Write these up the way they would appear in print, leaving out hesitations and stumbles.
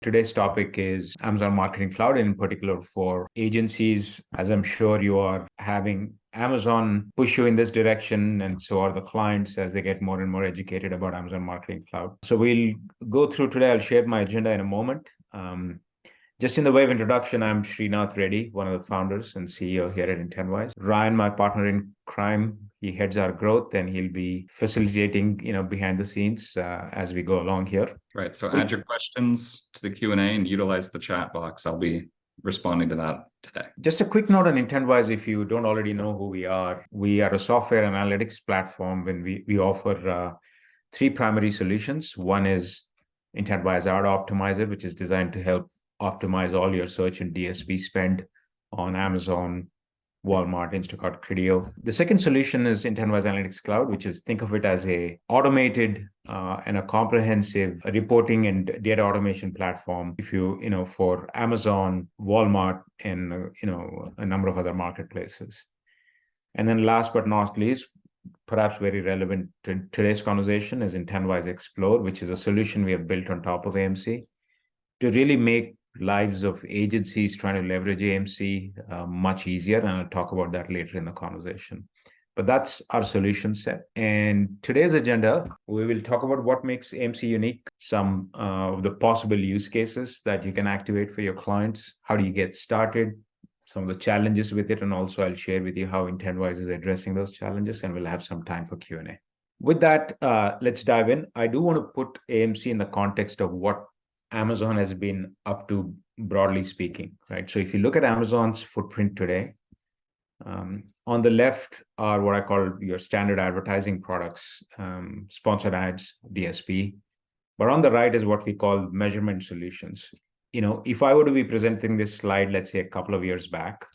Today's topic is Amazon Marketing Cloud, and in particular for agencies, as I'm sure you are having Amazon push you in this direction, and so are the clients as they get more and more educated about Amazon Marketing Cloud. So we'll go through today. I'll share my agenda in a moment. Just in the way of introduction, I'm Sreenath Reddy, one of the founders and CEO here at Intentwise. Ryan, my partner in crime, he heads our growth, and he'll be facilitating, behind the scenes as we go along here. Right. So add your questions to the Q&A and utilize the chat box. I'll be responding to that today. Just a quick note on Intentwise, if you don't already know who we are a software analytics platform when we offer three primary solutions. One is Intentwise Ad Optimizer, which is designed to help optimize all your search and DSP spend on Amazon, Walmart, Instacart, Criteo. The second solution is Intentwise Analytics Cloud, which is, think of it as a automated and a comprehensive reporting and data automation platform. If for Amazon, Walmart, and a number of other marketplaces. And then last but not least, perhaps very relevant to today's conversation, is Intentwise Explore, which is a solution we have built on top of AMC to really make lives of agencies trying to leverage AMC much easier. And I'll talk about that later in the conversation. But that's our solution set. And today's agenda, we will talk about what makes AMC unique, some of the possible use cases that you can activate for your clients, how do you get started, some of the challenges with it, and also I'll share with you how Intentwise is addressing those challenges, and we'll have some time for Q&A. With that, let's dive in. I do want to put AMC in the context of what Amazon has been up to, broadly speaking, right? So if you look at Amazon's footprint today, on the left are what I call your standard advertising products, sponsored ads, DSP. But on the right is what we call measurement solutions. If I were to be presenting this slide, let's say a couple of years back,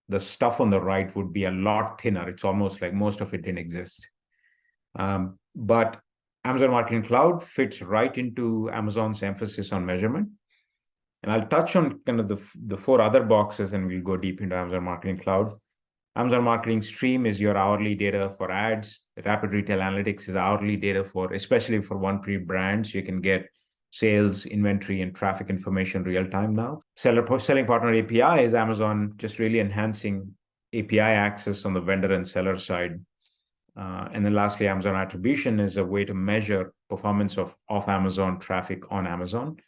the stuff on the right would be a lot thinner. It's almost like most of it didn't exist. But Amazon Marketing Cloud fits right into Amazon's emphasis on measurement. And I'll touch on kind of the four other boxes, and we'll go deep into Amazon Marketing Cloud. Amazon Marketing Stream is your hourly data for ads. Rapid Retail Analytics is hourly data for, especially for 1P brands. You can get sales, inventory, and traffic information real time now. Selling Partner API is Amazon just really enhancing API access on the vendor and seller side. And then lastly, Amazon Attribution is a way to measure performance of Amazon traffic on Amazon.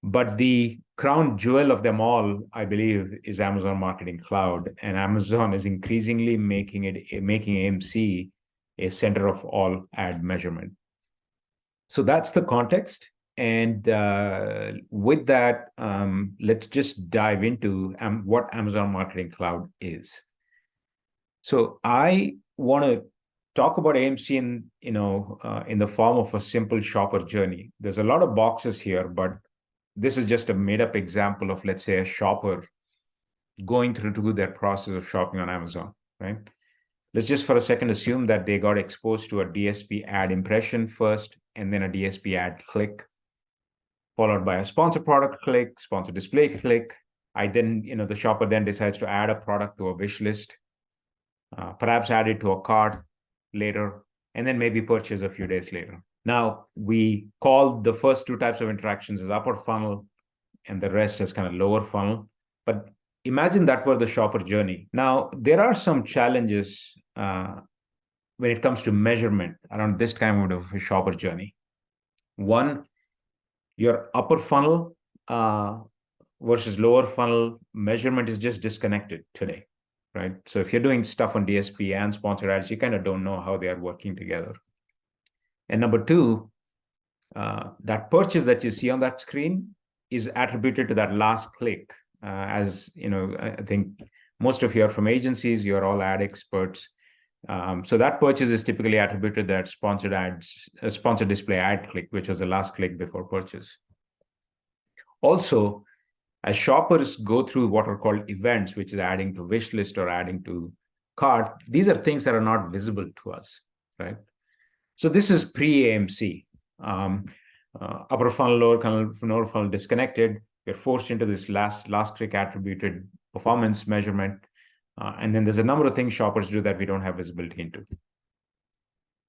But the crown jewel of them all, I believe, is Amazon Marketing Cloud. And Amazon is increasingly making AMC a center of all ad measurement. So that's the context. And with that, let's just dive into what Amazon Marketing Cloud is. So I want to talk about AMC in the form of a simple shopper journey. There's a lot of boxes here, but this is just a made-up example of, let's say, a shopper going through their process of shopping on Amazon, right? Let's just for a second assume that they got exposed to a DSP ad impression first, and then a DSP ad click, followed by a sponsored product click, sponsored display click. The shopper then decides to add a product to a wish list. Perhaps add it to a cart later, and then maybe purchase a few days later. Now, we call the first two types of interactions as upper funnel, and the rest as kind of lower funnel. But imagine that were the shopper journey. Now, there are some challenges when it comes to measurement around this kind of a shopper journey. One, your upper funnel versus lower funnel measurement is just disconnected today. Right? So if you're doing stuff on DSP and sponsored ads, you kind of don't know how they are working together. And number two, that purchase that you see on that screen is attributed to that last click. As I think most of you are from agencies, you're all ad experts. So that purchase is typically attributed to that sponsored display ad click, which was the last click before purchase. Also, as shoppers go through what are called events, which is adding to wish list or adding to cart, these are things that are not visible to us, right? So this is pre-AMC. Upper funnel, lower funnel disconnected. You're forced into this last click attributed performance measurement. And then there's a number of things shoppers do that we don't have visibility into.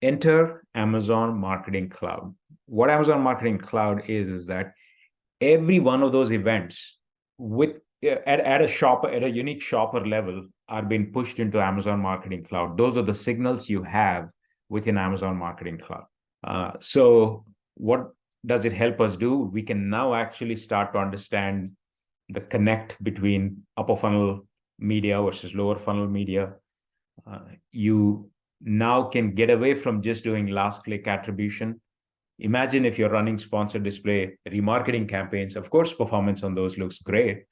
Enter Amazon Marketing Cloud. What Amazon Marketing Cloud is that every one of those events with at a unique shopper level are being pushed into Amazon Marketing Cloud. Those are the signals you have within Amazon Marketing Cloud. So what does it help us do? We can now actually start to understand the connect between upper funnel media versus lower funnel media. You now can get away from just doing last click attribution. Imagine if you're running sponsored display remarketing campaigns. Of course, performance on those looks great,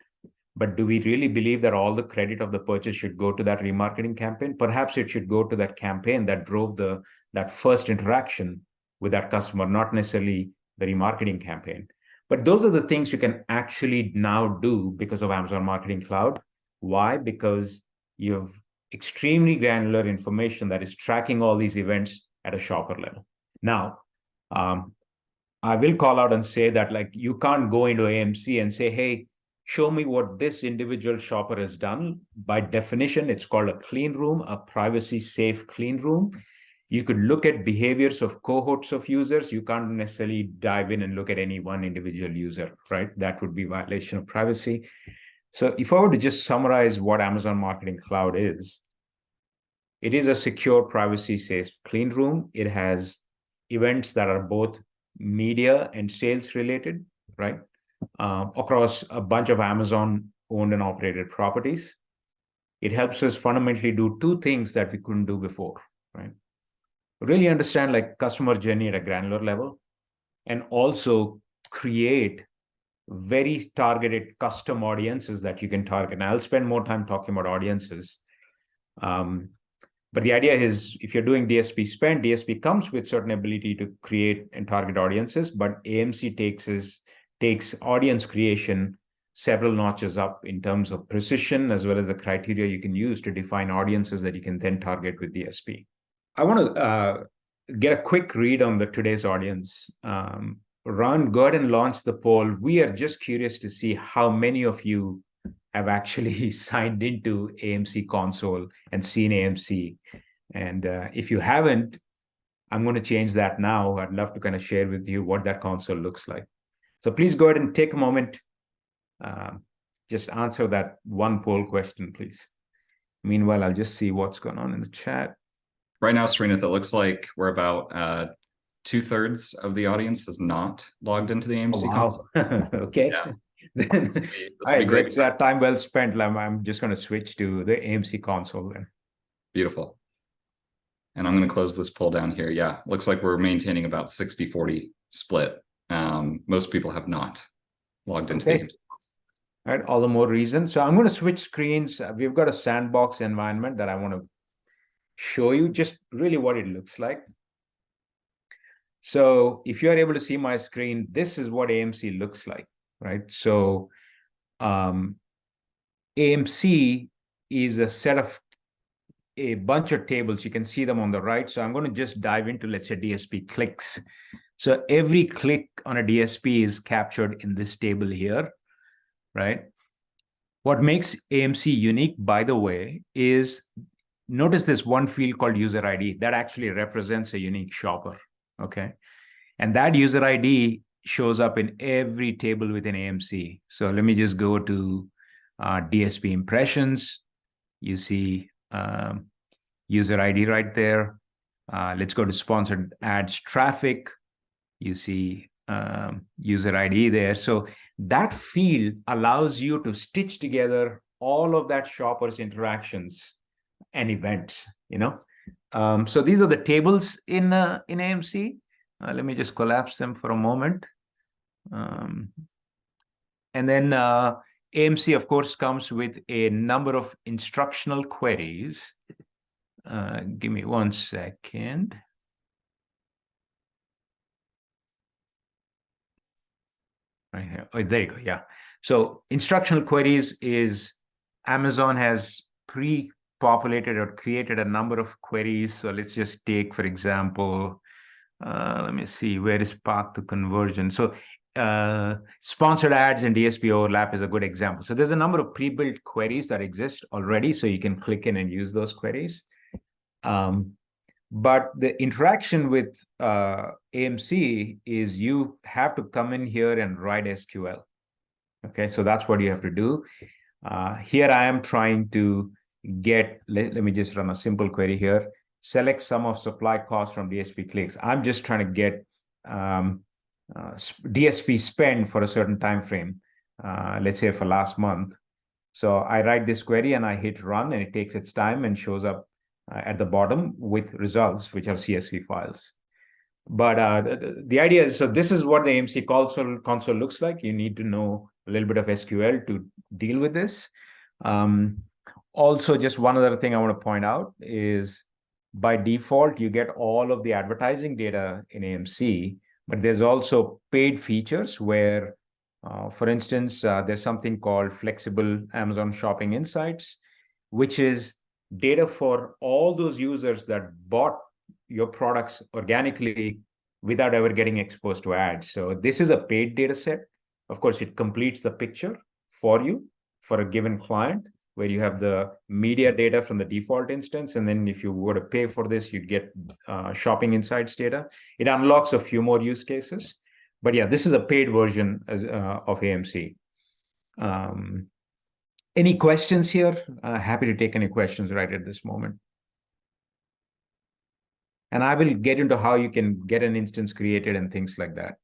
but do we really believe that all the credit of the purchase should go to that remarketing campaign? Perhaps it should go to that campaign that drove that first interaction with that customer, not necessarily the remarketing campaign. But those are the things you can actually now do because of Amazon Marketing Cloud. Why? Because you have extremely granular information that is tracking all these events at a shopper level. Now, I will call out and say that, like, you can't go into AMC and say, hey, show me what this individual shopper has done. By definition, it's called a clean room, a privacy safe clean room. You could look at behaviors of cohorts of users. You can't necessarily dive in and look at any one individual user, right? That would be violation of privacy. So if I were to just summarize what Amazon Marketing Cloud is, it is a secure, privacy safe clean room. It has events that are both media and sales related, right? Across a bunch of Amazon owned and operated properties. It helps us fundamentally do two things that we couldn't do before, right? Really understand like customer journey at a granular level, and also create very targeted custom audiences that you can target. And I'll spend more time talking about audiences. But the idea is, if you're doing DSP spend, DSP comes with certain ability to create and target audiences, but AMC takes audience creation several notches up in terms of precision, as well as the criteria you can use to define audiences that you can then target with DSP. I want to get a quick read on today's audience. Ron, go ahead and launch the poll. We are just curious to see how many of you have actually signed into AMC console and seen AMC. And if you haven't, I'm going to change that now. I'd love to kind of share with you what that console looks like. So please go ahead and take a moment. Just answer that one poll question, please. Meanwhile, I'll just see what's going on in the chat. Right now, Sreenath, it looks like we're about 2/3 of the audience is not logged into the AMC console. Okay. Yeah. Then, this all right, great. time well spent. I'm just going to switch to the AMC console then. Beautiful. And I'm going to close this poll down here. Yeah, looks like we're maintaining about 60-40 split. Most people have not logged into the AMC console. All right, all the more reason. So I'm going to switch screens. We've got a sandbox environment that I want to show you just really what it looks like. So if you're able to see my screen, this is what AMC looks like, right? So AMC is a bunch of tables. You can see them on the right. So I'm going to just dive into, let's say, DSP clicks. So every click on a DSP is captured in this table here, right? What makes AMC unique, by the way, is notice this one field called user ID that actually represents a unique shopper, okay? And that user ID shows up in every table within AMC. So let me just go to DSP impressions. You see user ID right there. Let's go to sponsored ads traffic. You see user ID there. So that field allows you to stitch together all of that shopper's interactions and events, you know. So these are the tables in AMC. Let me just collapse them for a moment. And then AMC, of course, comes with a number of instructional queries. Give me 1 second. Right here. Oh, there you go. Yeah. So instructional queries is Amazon has pre-populated or created a number of queries. So let's just take, for example, let me see, where is path to conversion? So sponsored ads and DSP overlap is a good example. So there's a number of pre-built queries that exist already. So you can click in and use those queries. But the interaction with AMC is you have to come in here and write SQL. Okay, so that's what you have to do. Here I am trying to get, let me just run a simple query here. Select sum of supply cost from DSP clicks. I'm just trying to get DSP spend for a certain time frame, let's say for last month. So I write this query and I hit run, and it takes its time and shows up at the bottom with results, which are CSV files. But the idea is, so this is what the AMC console looks like. You need to know a little bit of SQL to deal with this. Also, just one other thing I want to point out is by default, you get all of the advertising data in AMC, but there's also paid features where, for instance, there's something called Flexible Amazon Shopping Insights, which is data for all those users that bought your products organically without ever getting exposed to ads. So this is a paid data set. Of course, it completes the picture for you for a given client, where you have the media data from the default instance. And then if you were to pay for this, you'd get shopping insights data. It unlocks a few more use cases. But yeah, this is a paid version of AMC. Any questions here? Happy to take any questions right at this moment. And I will get into how you can get an instance created and things like that.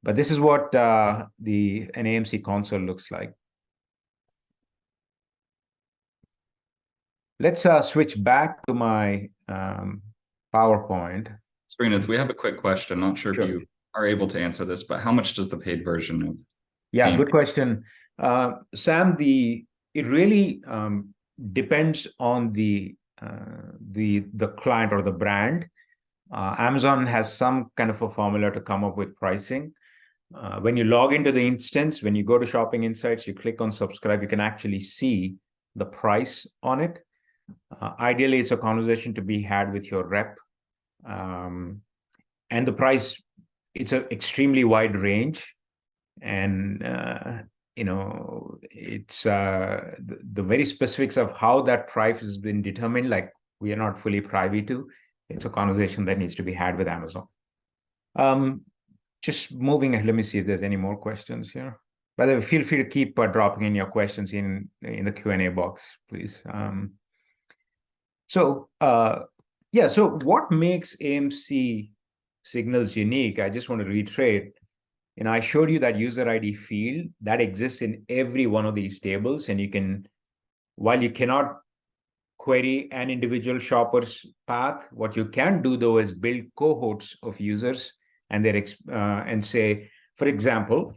But this is what an AMC console looks like. Let's switch back to my PowerPoint. Sreenath, we have a quick question. Not sure if you are able to answer this, but how much does the paid version of Yeah, good question. Sam, it really depends on the client or the brand. Amazon has some kind of a formula to come up with pricing. When you log into the instance, when you go to Shopping Insights, you click on subscribe, you can actually see the price on it. Ideally, it's a conversation to be had with your rep. And the price, it's an extremely wide range. And, it's the very specifics of how that price has been determined, like we are not fully privy to. It's a conversation that needs to be had with Amazon. Just moving, let me see if there's any more questions here. By the way, feel free to keep dropping in your questions in the Q&A box, please. So what makes AMC signals unique? I just want to reiterate. I showed you that user ID field that exists in every one of these tables, and you can, while you cannot query an individual shopper's path, what you can do though is build cohorts of users and and say, for example,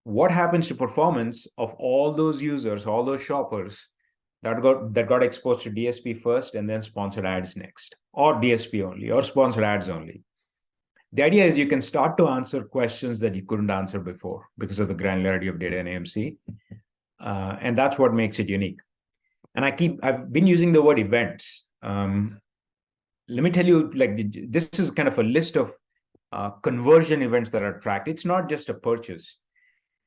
what happens to performance of all those users, all those shoppers that got exposed to DSP first and then sponsored ads next, or DSP only, or sponsored ads only. The idea is you can start to answer questions that you couldn't answer before because of the granularity of data in AMC. And that's what makes it unique. And I've been using the word events. Let me tell you, this is kind of a list of conversion events that are tracked. It's not just a purchase.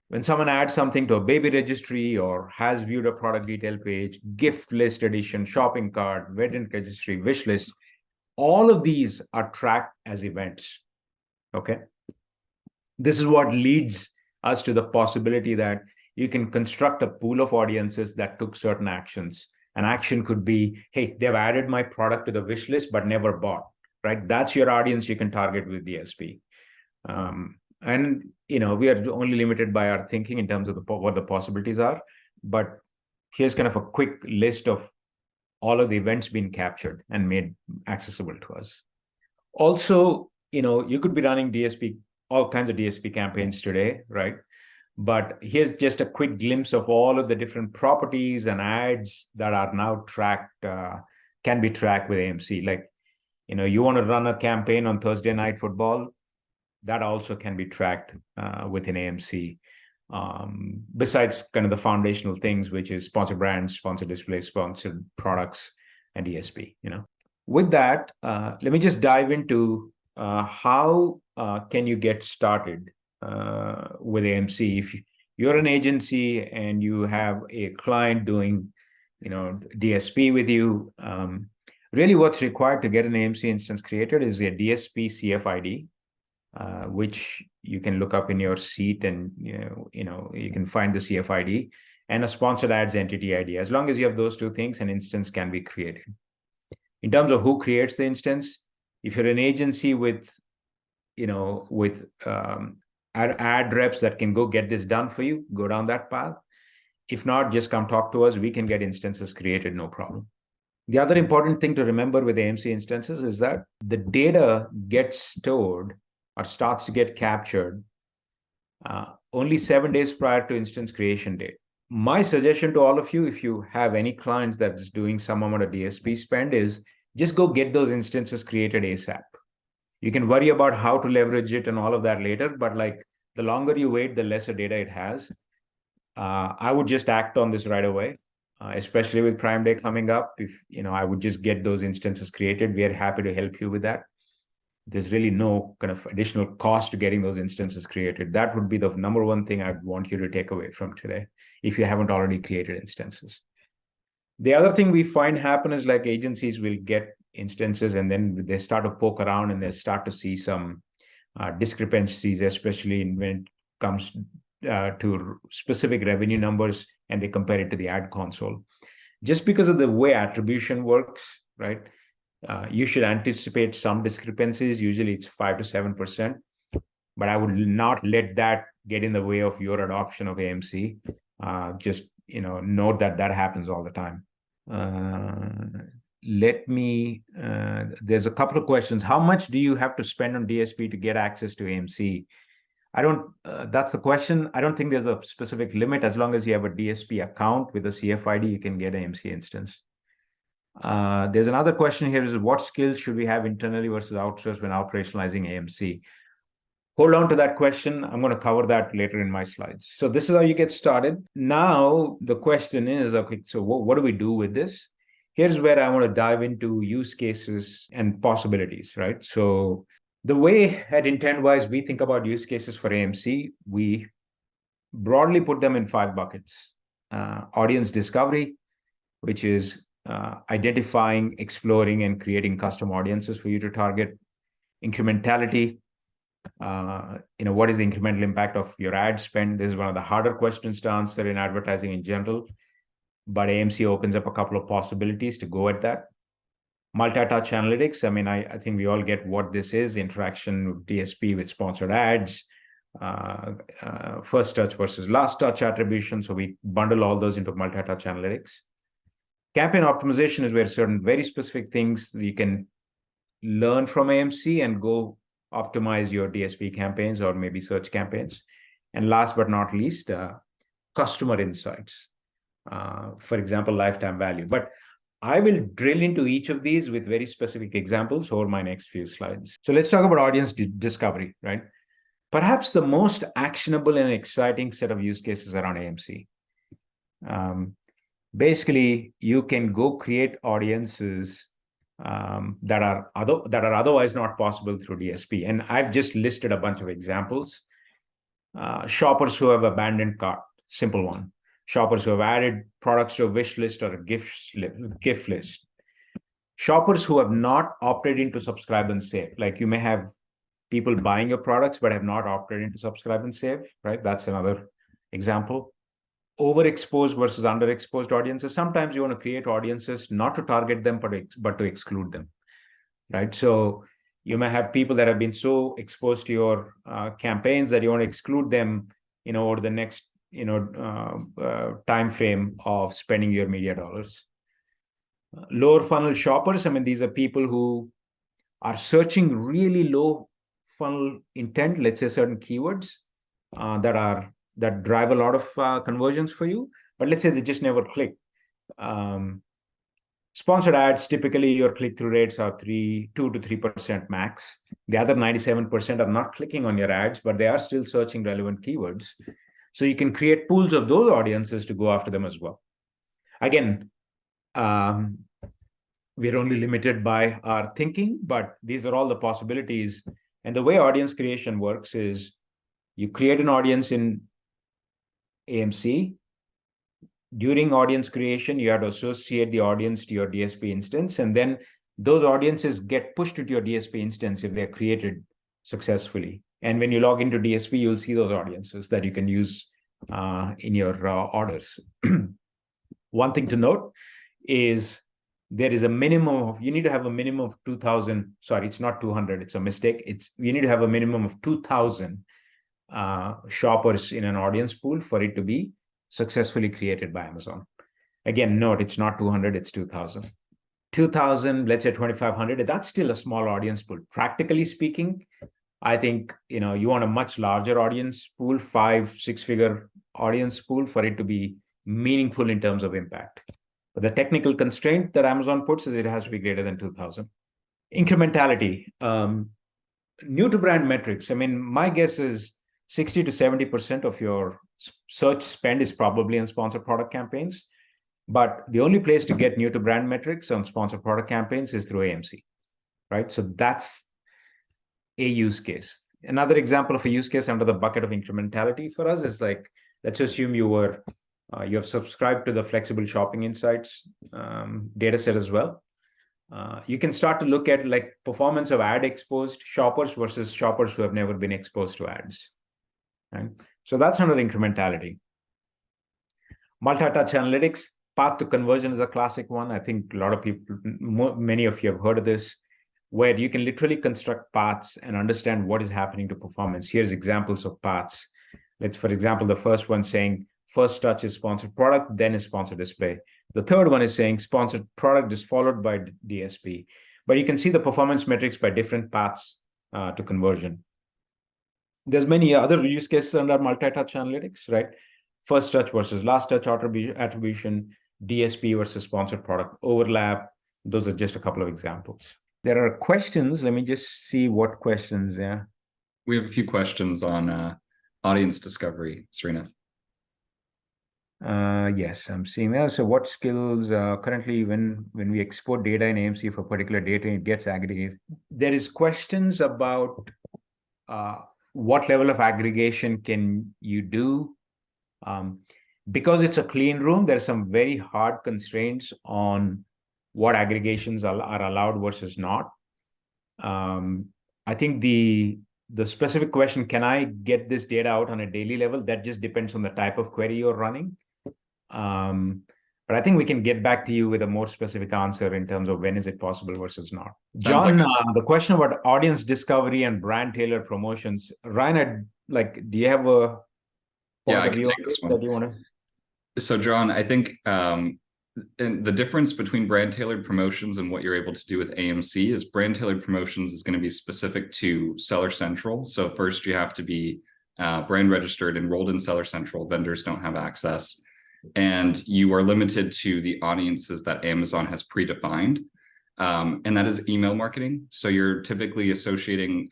When someone adds something to a baby registry or has viewed a product detail page, gift list edition, shopping cart, wedding registry, wish list, all of these are tracked as events. Okay. This is what leads us to the possibility that you can construct a pool of audiences that took certain actions. An action could be, hey, they've added my product to the wish list, but never bought, right? That's your audience you can target with DSP. And, we are only limited by our thinking in terms of what the possibilities are. But here's kind of a quick list of all of the events being captured and made accessible to us. Also, you could be running DSP, all kinds of DSP campaigns today, right? But here's just a quick glimpse of all of the different properties and ads that are now tracked, can be tracked with AMC. Like, you want to run a campaign on Thursday Night Football, that also can be tracked within AMC. Besides kind of the foundational things, which is sponsored brands, sponsored displays, sponsored products, and DSP. With that, let me just dive into how can you get started with AMC. If you're an agency and you have a client doing, DSP with you, Really what's required to get an AMC instance created is a DSP CFID, which you can look up in your seat, and you can find the CFID, and a sponsored ads entity ID. As long as you have those two things, an instance can be created. In terms of who creates the instance, if you're an agency with ad reps that can go get this done for you, go down that path. If not, just come talk to us. We can get instances created, no problem. The other important thing to remember with AMC instances is that the data gets stored or starts to get captured only 7 days prior to instance creation date. My suggestion to all of you, if you have any clients that's doing some amount of DSP spend, is just go get those instances created ASAP. You can worry about how to leverage it and all of that later, but like the longer you wait, the lesser data it has. I would just act on this right away, especially with Prime Day coming up. If I would just get those instances created. We are happy to help you with that. There's really no kind of additional cost to getting those instances created. That would be the number one thing I'd want you to take away from today, if you haven't already created instances. The other thing we find happen is like agencies will get instances and then they start to poke around and they start to see some discrepancies, especially when it comes to specific revenue numbers, and they compare it to the ad console. Just because of the way attribution works, right? You should anticipate some discrepancies. Usually it's 5 to 7%, but I would not let that get in the way of your adoption of AMC. Just note that happens all the time. There's a couple of questions. How much do you have to spend on DSP to get access to AMC? That's the question. I don't think there's a specific limit. As long as you have a DSP account with a CFID, you can get an AMC instance. There's another question here, is what skills should we have internally versus outsourced when operationalizing AMC? Hold on to that question. I'm going to cover that later in my slides. So this is how you get started. Now, the question is, okay, so what do we do with this? Here's where I want to dive into use cases and possibilities, right? So the way at Intentwise we think about use cases for AMC, we broadly put them in 5 buckets. Audience discovery, which is identifying, exploring, and creating custom audiences for you to target. Incrementality, what is the incremental impact of your ad spend? This is one of the harder questions to answer in advertising in general, but AMC opens up a couple of possibilities to go at that. Multi-touch analytics. I think we all get what this is: interaction with DSP with sponsored ads, first touch versus last touch attribution. So we bundle all those into multi-touch analytics. Campaign optimization is where certain very specific things you can learn from AMC and go optimize your DSP campaigns or maybe search campaigns. And last but not least, customer insights. For example, lifetime value. But I will drill into each of these with very specific examples over my next few slides. So let's talk about audience discovery, right? Perhaps the most actionable and exciting set of use cases around AMC. Basically, you can go create audiences that are otherwise not possible through DSP. And I've just listed a bunch of examples. Shoppers who have abandoned cart, simple one. Shoppers who have added products to a wish list or a gift list. Shoppers who have not opted into subscribe and save. Like you may have people buying your products but have not opted into subscribe and save, right? That's another example. Overexposed versus underexposed audiences. Sometimes you want to create audiences not to target them, but to exclude them, right? So you may have people that have been so exposed to your campaigns that you want to exclude them, over the next, time frame of spending your media dollars. Lower funnel shoppers. These are people who are searching really low funnel intent, let's say certain keywords that drive a lot of conversions for you, but let's say they just never click. Sponsored ads, typically your click-through rates are 2 to 3% max. The other 97% are not clicking on your ads, but they are still searching relevant keywords. So you can create pools of those audiences to go after them as well. Again, we're only limited by our thinking, but these are all the possibilities. And the way audience creation works is you create an audience in AMC. During audience creation, you have to associate the audience to your DSP instance. And then those audiences get pushed to your DSP instance if they're created successfully. And when you log into DSP, you'll see those audiences that you can use in your orders. One thing to note is there is a minimum of, you need to have a minimum of 2,000. Sorry, it's not 200. It's a mistake. You need to have a minimum of 2,000 shoppers in an audience pool for it to be successfully created by Amazon. Again, note, it's not 200, it's 2,000. 2,000, let's say 2,500, that's still a small audience pool. Practically speaking, I think, you want a much larger audience pool, 5-6-figure audience pool for it to be meaningful in terms of impact. But the technical constraint that Amazon puts is it has to be greater than 2,000. Incrementality, new to brand metrics. I mean, my guess is 60 to 70% of your search spend is probably on sponsored product campaigns. But the only place to get new to brand metrics on sponsored product campaigns is through AMC, right? So that's a use case. Another example of a use case under the bucket of incrementality for us is like, let's assume you have subscribed to the flexible shopping insights data set as well. You can start to look at like performance of ad exposed shoppers versus shoppers who have never been exposed to ads. Right? So that's under incrementality. Multi-touch analytics, path to conversion is a classic one. I think a lot of people, many of you have heard of this, where you can literally construct paths and understand what is happening to performance. Here's examples of paths. Let's, for example, the first one saying first touch is sponsored product, then is sponsored display. The third one is saying sponsored product is followed by DSP. But you can see the performance metrics by different paths to conversion. There's many other use cases under multi-touch analytics, right? First touch versus last touch attribution, DSP versus sponsored product overlap. Those are just a couple of examples. There are questions. Let me just see what questions. Yeah, we have a few questions on audience discovery, Sreenath. Yes, I'm seeing that. So what skills currently when we export data in AMC for particular data, it gets aggregated. There is questions about what level of aggregation can you do? Because it's a clean room, there's some very hard constraints on what aggregations are allowed versus not. I think the specific question, can I get this data out on a daily level? That just depends on the type of query you're running. But I think we can get back to you with a more specific answer in terms of when is it possible versus not. John, the question about audience discovery and brand tailored promotions, Ryan, do you have a point of view on this that you want to? So John, I think and the difference between brand tailored promotions and what you're able to do with AMC is brand tailored promotions is going to be specific to Seller Central. So first you have to be brand registered, enrolled in Seller Central. Vendors don't have access. And you are limited to the audiences that Amazon has predefined. And that is email marketing. So you're typically associating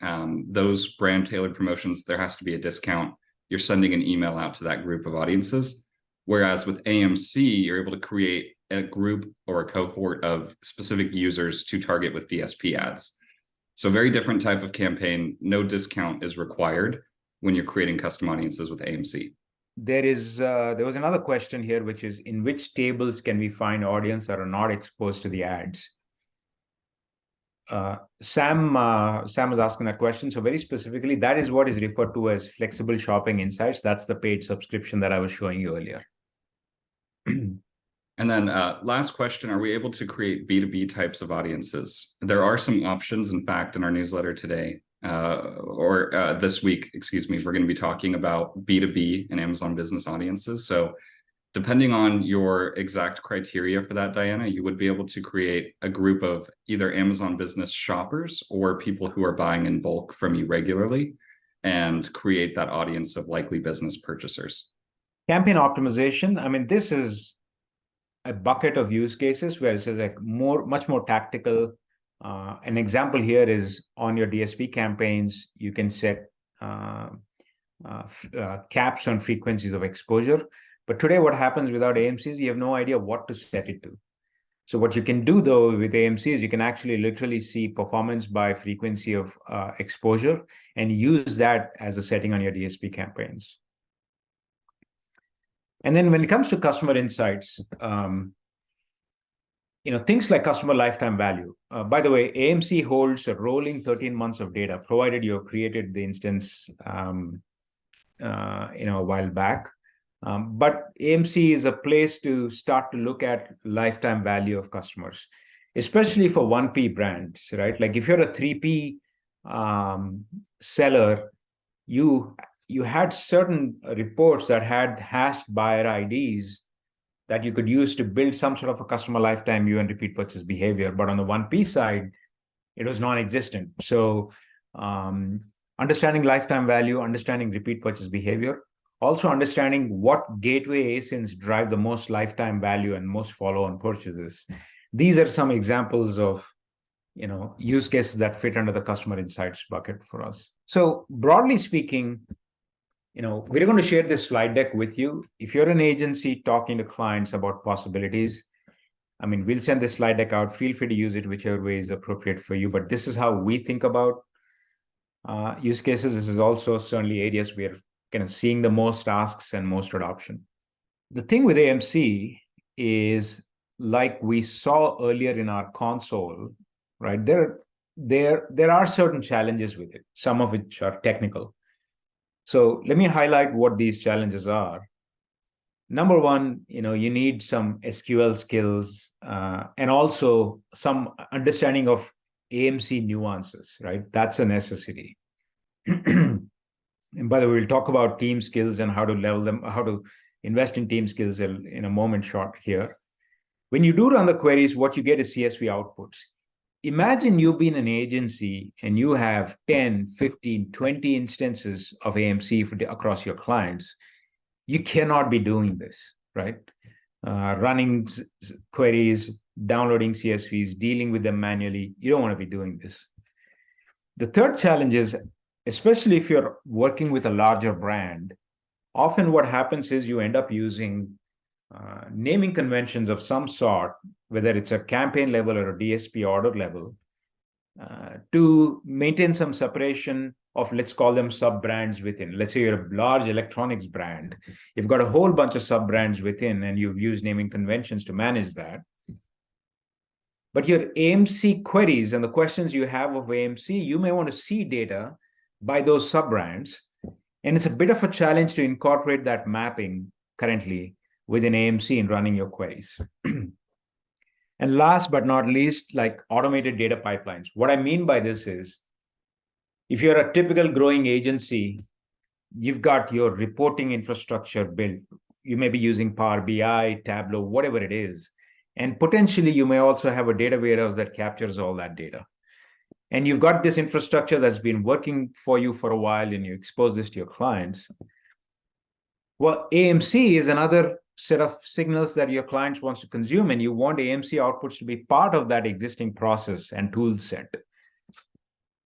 those brand tailored promotions. There has to be a discount. You're sending an email out to that group of audiences. Whereas with AMC, you're able to create a group or a cohort of specific users to target with DSP ads. So very different type of campaign. No discount is required when you're creating custom audiences with AMC. There was another question here, which is, in which tables can we find audience that are not exposed to the ads? Sam was asking that question. So very specifically, that is what is referred to as flexible shopping insights. That's the paid subscription that I was showing you earlier. And then last question, are we able to create B2B types of audiences? There are some options, in fact, in our newsletter today, or this week, excuse me, we're going to be talking about B2B and Amazon business audiences. So depending on your exact criteria for that, Diana, you would be able to create a group of either Amazon business shoppers or people who are buying in bulk from you regularly and create that audience of likely business purchasers. Campaign optimization. I mean, this is a bucket of use cases where it's like much more tactical. An example here is on your DSP campaigns, you can set caps on frequencies of exposure. But today, what happens without AMC is you have no idea what to set it to. So what you can do, though, with AMC is you can actually literally see performance by frequency of exposure and use that as a setting on your DSP campaigns. And then when it comes to customer insights, things like customer lifetime value. By the way, AMC holds a rolling 13 months of data, provided you created the instance, a while back. But AMC is a place to start to look at lifetime value of customers, especially for 1P brands, right? Like if you're a 3P seller, you had certain reports that had hashed buyer IDs that you could use to build some sort of a customer lifetime view and repeat purchase behavior. But on the 1P side, it was non-existent. So understanding lifetime value, understanding repeat purchase behavior, also understanding what gateway ASINs drive the most lifetime value and most follow-on purchases. These are some examples of use cases that fit under the customer insights bucket for us. So broadly speaking, we're going to share this slide deck with you. If you're an agency talking to clients about possibilities, we'll send this slide deck out. Feel free to use it whichever way is appropriate for you. But this is how we think about use cases. This is also certainly areas we're kind of seeing the most asks and most adoption. The thing with AMC is, like we saw earlier in our console, right? There are certain challenges with it, some of which are technical. So let me highlight what these challenges are. Number one, you need some SQL skills and also some understanding of AMC nuances, right? That's a necessity. And by the way, we'll talk about team skills and how to level them, how to invest in team skills in a moment short here. When you do run the queries, what you get is CSV outputs. Imagine you've been an agency and you have 10, 15, 20 instances of AMC across your clients. You cannot be doing this, right? Running queries, downloading CSVs, dealing with them manually. You don't want to be doing this. The third challenge is, especially if you're working with a larger brand, often what happens is you end up using naming conventions of some sort, whether it's a campaign level or a DSP order level, to maintain some separation of, let's call them sub-brands within. Let's say you're a large electronics brand. You've got a whole bunch of sub-brands within, and you've used naming conventions to manage that. But your AMC queries and the questions you have of AMC, you may want to see data by those sub-brands. And it's a bit of a challenge to incorporate that mapping currently within AMC in running your queries. And last but not least, like automated data pipelines. What I mean by this is, if you're a typical growing agency, you've got your reporting infrastructure built. You may be using Power BI, Tableau, whatever it is. And potentially you may also have a data warehouse that captures all that data. And you've got this infrastructure that's been working for you for a while, and you expose this to your clients. Well, AMC is another set of signals that your clients wants to consume, and you want AMC outputs to be part of that existing process and tool set.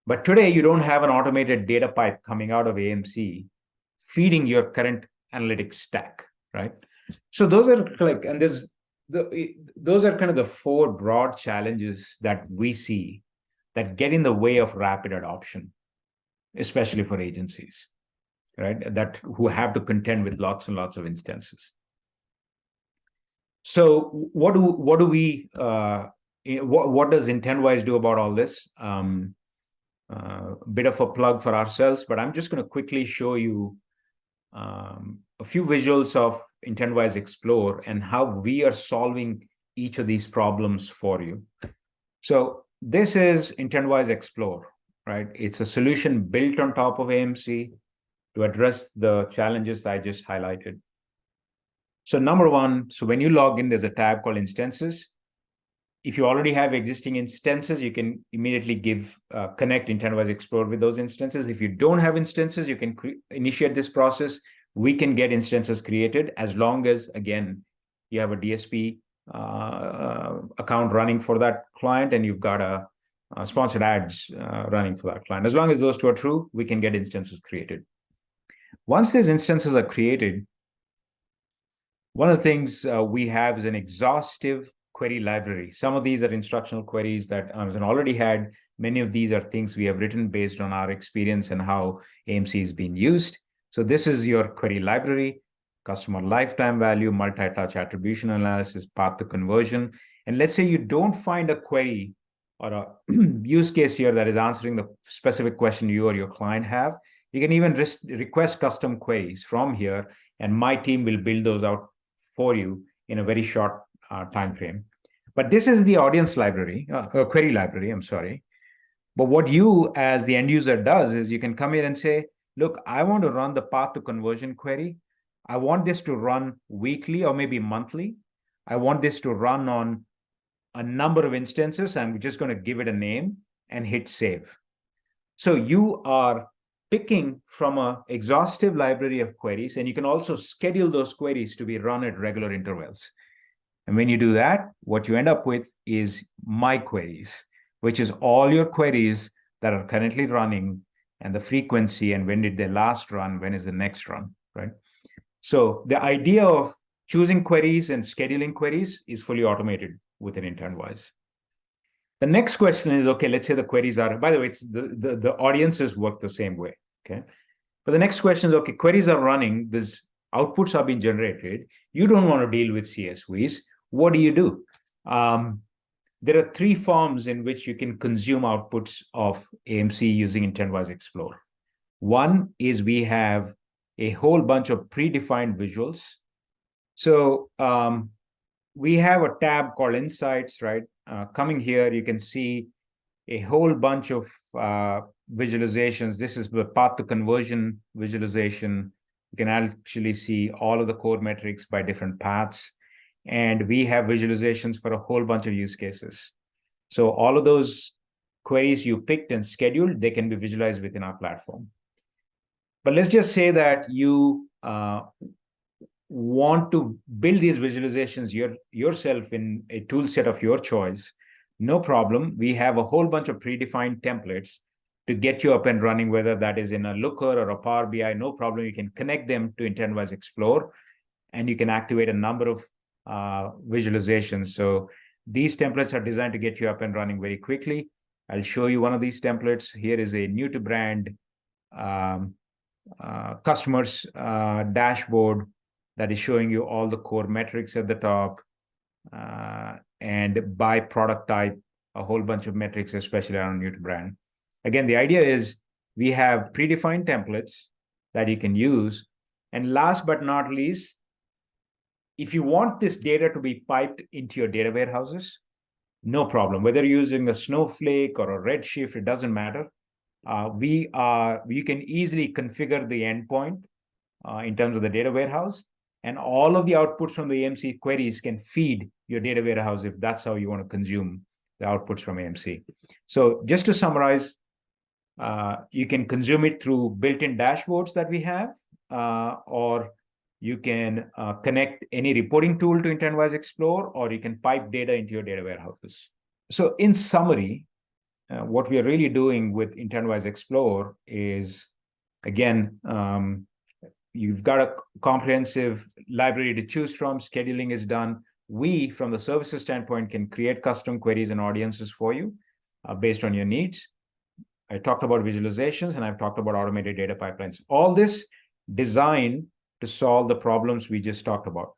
But today you don't have an automated data pipe coming out of AMC feeding your current analytics stack, right? So those are like, and those are kind of the four broad challenges that we see that get in the way of rapid adoption, especially for agencies, right? That who have to contend with lots and lots of instances. So what does Intentwise do about all this? Bit of a plug for ourselves, but I'm just going to quickly show you a few visuals of Intentwise Explore and how we are solving each of these problems for you. So this is Intentwise Explore, right? It's a solution built on top of AMC to address the challenges I just highlighted. So number one, so when you log in, there's a tab called Instances. If you already have existing instances, you can immediately connect Intentwise Explore with those instances. If you don't have instances, you can initiate this process. We can get instances created as long as, again, you have a DSP account running for that client and you've got a sponsored ads running for that client. As long as those two are true, we can get instances created. Once these instances are created, one of the things we have is an exhaustive query library. Some of these are instructional queries that Amazon already had. Many of these are things we have written based on our experience and how AMC is being used. So this is your query library: customer lifetime value, multi-touch attribution analysis, path to conversion. And let's say you don't find a query or a use case here that is answering the specific question you or your client have, you can even request custom queries from here, and my team will build those out for you in a very short time frame. But this is the audience library, query library, I'm sorry. But what you as the end user does is you can come here and say, look, I want to run the path to conversion query. I want this to run weekly or maybe monthly. I want this to run on a number of instances. I'm just going to give it a name and hit save. So you are picking from an exhaustive library of queries, and you can also schedule those queries to be run at regular intervals. And when you do that, what you end up with is my queries, which is all your queries that are currently running and the frequency and when did they last run, when is the next run, right? So the idea of choosing queries and scheduling queries is fully automated within Intentwise. The next question is, okay, let's say the queries are, by the way, it's the audiences work the same way, okay? But the next question is, okay, queries are running, these outputs are being generated. You don't want to deal with CSVs. What do? There are three forms in which you can consume outputs of AMC using Intentwise Explore. One is we have a whole bunch of predefined visuals. So we have a tab called Insights, right? Coming here, you can see a whole bunch of visualizations. This is the path to conversion visualization. You can actually see all of the core metrics by different paths. And we have visualizations for a whole bunch of use cases. So all of those queries you picked and scheduled, they can be visualized within our platform. But let's just say that you want to build these visualizations yourself in a tool set of your choice. No problem. We have a whole bunch of predefined templates to get you up and running, whether that is in a Looker or a Power BI, no problem. You can connect them to Intentwise Explore, and you can activate a number of visualizations. So these templates are designed to get you up and running very quickly. I'll show you one of these templates. Here is a new to brand customers dashboard that is showing you all the core metrics at the top, and by product type, a whole bunch of metrics, especially around new to brand. Again, the idea is we have predefined templates that you can use. And last but not least, if you want this data to be piped into your data warehouses, no problem. Whether you're using a Snowflake or a Redshift, it doesn't matter. You can easily configure the endpoint in terms of the data warehouse, and all of the outputs from the AMC queries can feed your data warehouse if that's how you want to consume the outputs from AMC. So just to summarize, you can consume it through built-in dashboards that we have, or you can connect any reporting tool to Intentwise Explore, or you can pipe data into your data warehouses. So in summary, what we are really doing with Intentwise Explore is, again, you've got a comprehensive library to choose from. Scheduling is done. We, from the services standpoint, can create custom queries and audiences for you based on your needs. I talked about visualizations, and I've talked about automated data pipelines. All this designed to solve the problems we just talked about,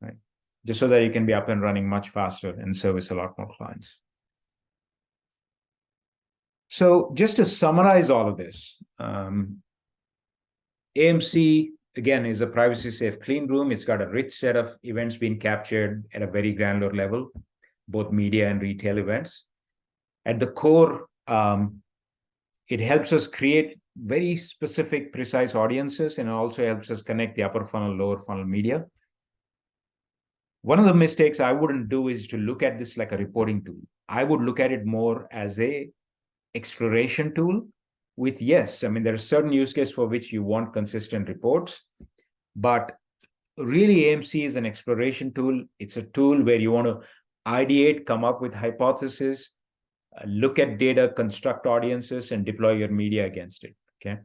right? Just so that you can be up and running much faster and service a lot more clients. So just to summarize all of this, AMC, again, is a privacy-safe clean room. It's got a rich set of events being captured at a very granular level, both media and retail events. At the core, it helps us create very specific, precise audiences, and also helps us connect the upper funnel, lower funnel media. One of the mistakes I wouldn't do is to look at this like a reporting tool. I would look at it more as a exploration tool with, yes, I mean, there are certain use cases for which you want consistent reports, but really AMC is an exploration tool. It's a tool where you want to ideate, come up with hypotheses, look at data, construct audiences, and deploy your media against it, okay?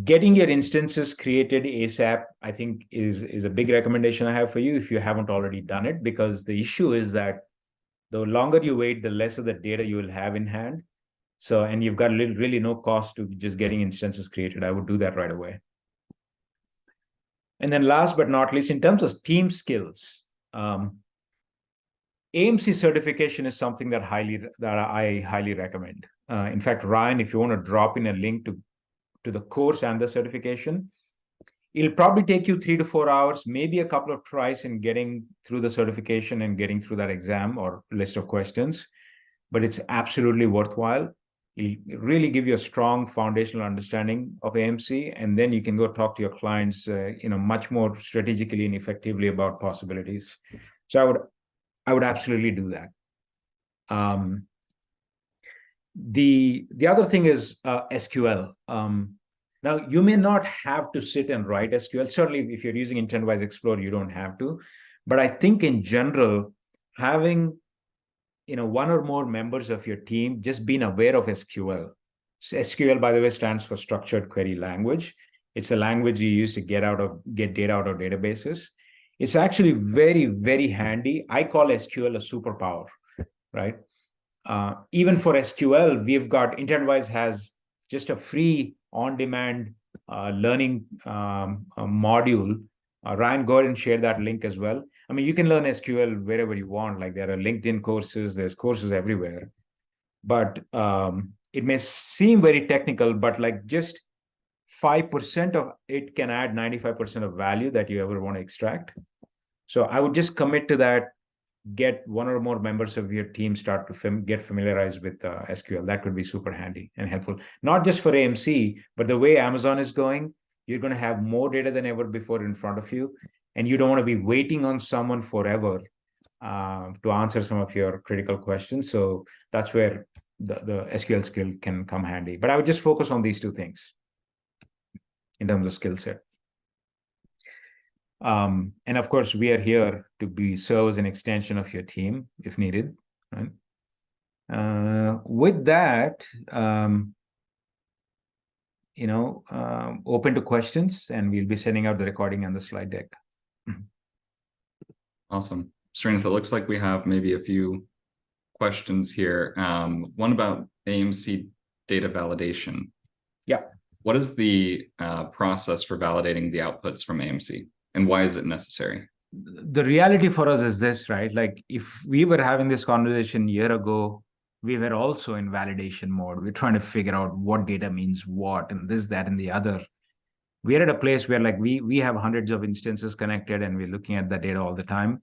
Getting your instances created ASAP, I think, is a big recommendation I have for you if you haven't already done it, because the issue is that the longer you wait, the less of the data you will have in hand. So, and you've got really no cost to just getting instances created. I would do that right away. And then last but not least, in terms of team skills, AMC certification is something that I highly recommend. In fact, Ryan, if you want to drop in a link to the course and the certification, it'll probably take you 3 to 4 hours, maybe a couple of tries in getting through the certification and getting through that exam or list of questions, but it's absolutely worthwhile. It'll really give you a strong foundational understanding of AMC, and then you can go talk to your clients, much more strategically and effectively about possibilities. So I would absolutely do that. The other thing is SQL. Now, you may not have to sit and write SQL. Certainly, if you're using Intentwise Explorer, you don't have to. But I think in general, having one or more members of your team just being aware of SQL. So SQL, by the way, stands for Structured Query Language. It's a language you use to get data out of databases. It's actually very, very handy. I call SQL a superpower, right? Even for SQL, we've got Intentwise has just a free on-demand learning module. Ryan, go ahead and share that link as well. I mean, you can learn SQL wherever you want. Like there are LinkedIn courses, there's courses everywhere. But it may seem very technical, but like just 5% of it can add 95% of value that you ever want to extract. So I would just commit to that. Get one or more members of your team start to get familiarized with SQL. That could be super handy and helpful, not just for AMC, but the way Amazon is going, you're going to have more data than ever before in front of you, and you don't want to be waiting on someone forever to answer some of your critical questions. So that's where the SQL skill can come handy. But I would just focus on these two things in terms of skill set. And of course, we are here to serve as an extension of your team if needed. Right? With that, open to questions, and we'll be sending out the recording and the slide deck. Awesome. Sreenath, it looks like we have maybe a few questions here. One about AMC data validation. Yeah. What is the process for validating the outputs from AMC? And why is it necessary? The reality for us is this, right? Like if we were having this conversation a year ago, we were also in validation mode. We're trying to figure out what data means what, and this, that, and the other. We're at a place where like we have hundreds of instances connected and we're looking at the data all the time.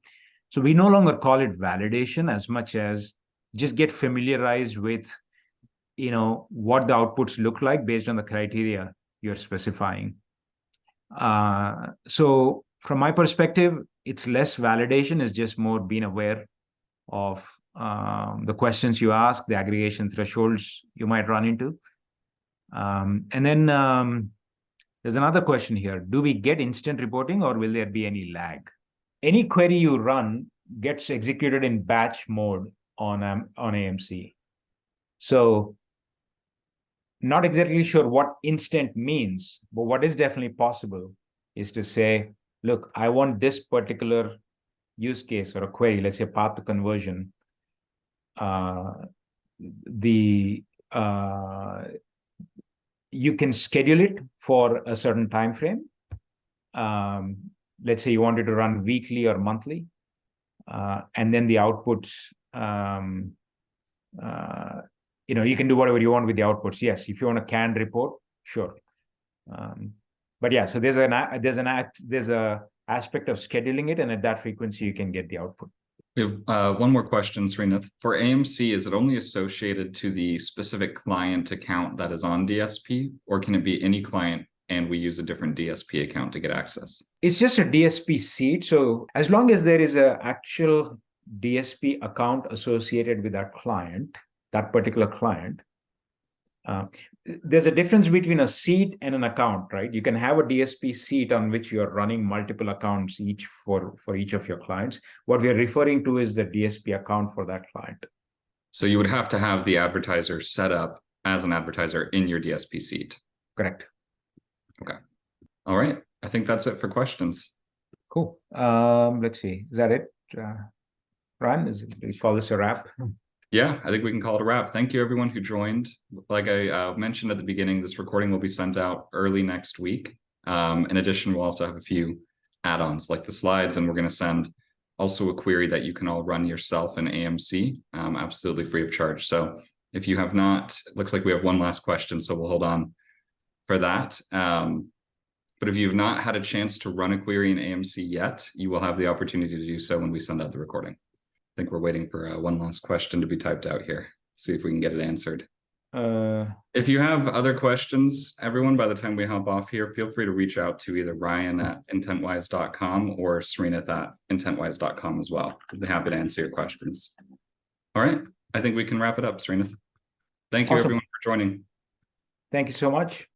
So we no longer call it validation as much as just get familiarized with, what the outputs look like based on the criteria you're specifying. So from my perspective, it's less validation, it's just more being aware of the questions you ask, the aggregation thresholds you might run into. And then there's another question here. Do we get instant reporting or will there be any lag? Any query you run gets executed in batch mode on AMC. So not exactly sure what instant means, but what is definitely possible is to say, look, I want this particular use case or a query, let's say path to conversion. You can schedule it for a certain time frame. Let's say you wanted to run weekly or monthly, and then the outputs. You can do whatever you want with the outputs. Yes, if you want a canned report, sure. But yeah, so there's a aspect of scheduling it, and at that frequency you can get the output. We have one more question, Sreenath. For AMC, is it only associated to the specific client account that is on DSP, or can it be any client and we use a different DSP account to get access? It's just a DSP seed. So as long as there is an actual DSP account associated with that client, that particular client, there's a difference between a seat and an account, right? You can have a DSP seat on which you're running multiple accounts each for each of your clients. What we're referring to is the DSP account for that client. So you would have to have the advertiser set up as an advertiser in your DSP seat. Correct. Okay. All right. I think that's it for questions. Cool. Let's see. Is that it? Ryan, do we call this a wrap? Yeah, I think we can call it a wrap. Thank you, everyone who joined. Like I mentioned at the beginning, this recording will be sent out early next week. In addition, we'll also have a few add-ons like the slides, and we're going to send also a query that you can all run yourself in AMC, absolutely free of charge. So if you have not, it looks like we have one last question, so we'll hold on for that. But if you've not had a chance to run a query in AMC yet, you will have the opportunity to do so when we send out the recording. I think we're waiting for one last question to be typed out here. See if we can get it answered. If you have other questions, everyone, by the time we hop off here, feel free to reach out to either Ryan at intentwise.com or Sreenath at intentwise.com as well. I'd be happy to answer your questions. All right, I think we can wrap it up, Sreenath. Thank you, Awesome. everyone, for joining. Thank you so much.